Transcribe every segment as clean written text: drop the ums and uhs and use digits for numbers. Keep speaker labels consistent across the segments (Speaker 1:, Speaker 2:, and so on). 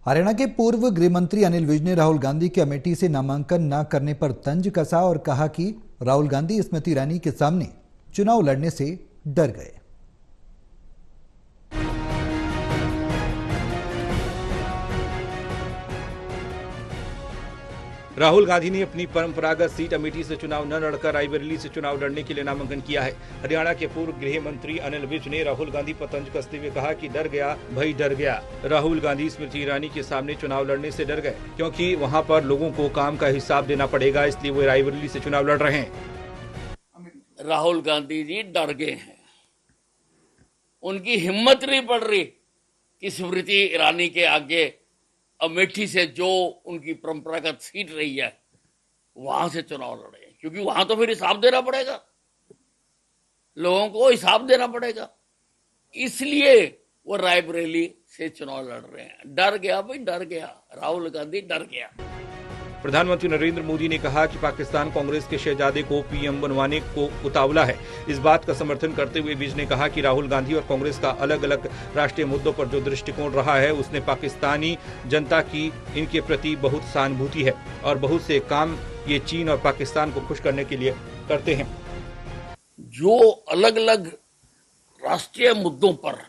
Speaker 1: हरियाणा के पूर्व गृह मंत्री अनिल विज ने राहुल गांधी के अमेठी से नामांकन न करने पर तंज कसा और कहा कि राहुल गांधी स्मृति ईरानी के सामने चुनाव लड़ने से डर गए।
Speaker 2: राहुल गांधी ने अपनी परंपरागत सीट अमेठी से चुनाव न लड़कर रायबरेली से चुनाव लड़ने के लिए नामांकन किया है। हरियाणा के पूर्व गृह मंत्री अनिल विज ने राहुल गांधी पर तंज कसते हुए कहा कि डर गया भाई डर गया। राहुल गांधी स्मृति ईरानी के सामने चुनाव लड़ने से डर गए क्योंकि वहां पर लोगों को काम का हिसाब देना पड़ेगा, इसलिए वो रायबरेली से चुनाव लड़ रहे हैं।
Speaker 3: राहुल गांधी जी डर गए हैं, उनकी हिम्मत नहीं पड़ रही कि स्मृति ईरानी के आगे अमेठी से जो उनकी परंपरागत सीट रही है वहां से चुनाव लड़े, क्योंकि वहां तो फिर हिसाब देना पड़ेगा, लोगों को हिसाब देना पड़ेगा, इसलिए वो रायबरेली से चुनाव लड़ रहे हैं। डर गया भाई डर गया, राहुल गांधी डर गया।
Speaker 2: प्रधानमंत्री नरेंद्र मोदी ने कहा कि पाकिस्तान कांग्रेस के शहजादे को पीएम बनवाने को उतावला है। इस बात का समर्थन करते हुए विज ने कहा कि राहुल गांधी और कांग्रेस का अलग अलग राष्ट्रीय मुद्दों पर जो दृष्टिकोण रहा है उसने पाकिस्तानी जनता की इनके प्रति बहुत सहानुभूति है और बहुत से काम ये चीन और पाकिस्तान को खुश करने के लिए करते हैं।
Speaker 3: जो अलग अलग राष्ट्रीय मुद्दों पर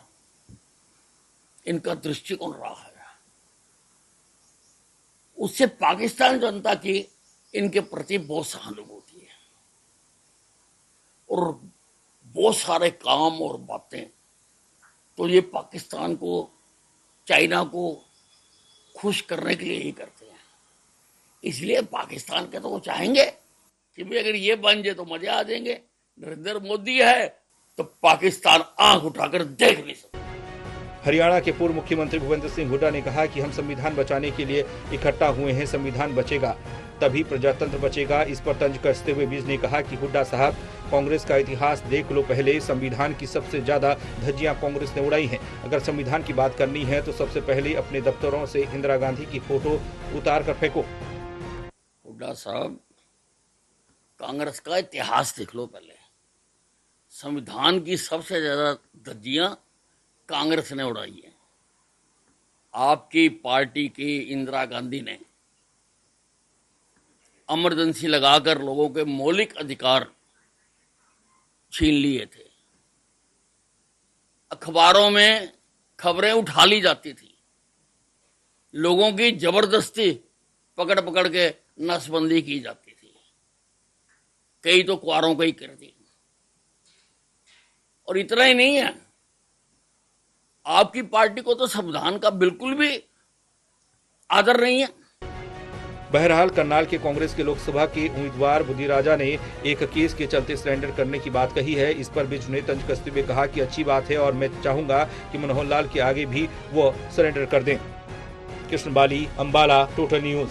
Speaker 3: इनका दृष्टिकोण रहा है उससे पाकिस्तान जनता की इनके प्रति बहुत सहानुभूति है और बहुत सारे काम और बातें तो ये पाकिस्तान को, चाइना को खुश करने के लिए ही करते हैं। इसलिए पाकिस्तान के तो वो चाहेंगे कि भाई अगर ये बन जाए तो मजे आ जाएंगे। नरेंद्र मोदी है तो पाकिस्तान आंख उठाकर देख नहीं सकता।
Speaker 2: हरियाणा के पूर्व मुख्यमंत्री भूपेंद्र सिंह हुड्डा ने कहा कि हम संविधान बचाने के लिए इकट्ठा हुए हैं, संविधान बचेगा तभी प्रजातंत्र बचेगा। इस पर तंज कसते हुए विज ने कहा कि हुड्डा साहब, कांग्रेस का इतिहास देख लो, पहले संविधान की सबसे ज्यादा धज्जियां कांग्रेस ने उड़ाई हैं। अगर संविधान की बात करनी है तो सबसे पहले अपने दफ्तरों से इंदिरा गांधी की फोटो उतार कर फेंको।
Speaker 3: हुड्डा साहब, कांग्रेस का इतिहास देख लो, पहले संविधान की सबसे ज्यादा धज्जियां कांग्रेस ने उड़ाई है। आपकी पार्टी की इंदिरा गांधी ने इमरजेंसी लगाकर लोगों के मौलिक अधिकार छीन लिए थे। अखबारों में खबरें उठा ली जाती थी, लोगों की जबरदस्ती पकड़ पकड़ के नसबंदी की जाती थी, कई तो कुआरों को ही कर दी। और इतना ही नहीं है, आपकी पार्टी को तो संविधान का बिल्कुल भी आदर नहीं है।
Speaker 2: बहरहाल करनाल के कांग्रेस के लोकसभा के उम्मीदवार बुद्धिराजा ने एक केस के चलते सरेंडर करने की बात कही है। इस पर विज ने तंज कसते हुए कहा कि अच्छी बात है और मैं चाहूंगा कि मनोहर लाल के आगे भी वो सरेंडर कर दें। कृष्ण बाली, अंबाला, टोटल न्यूज।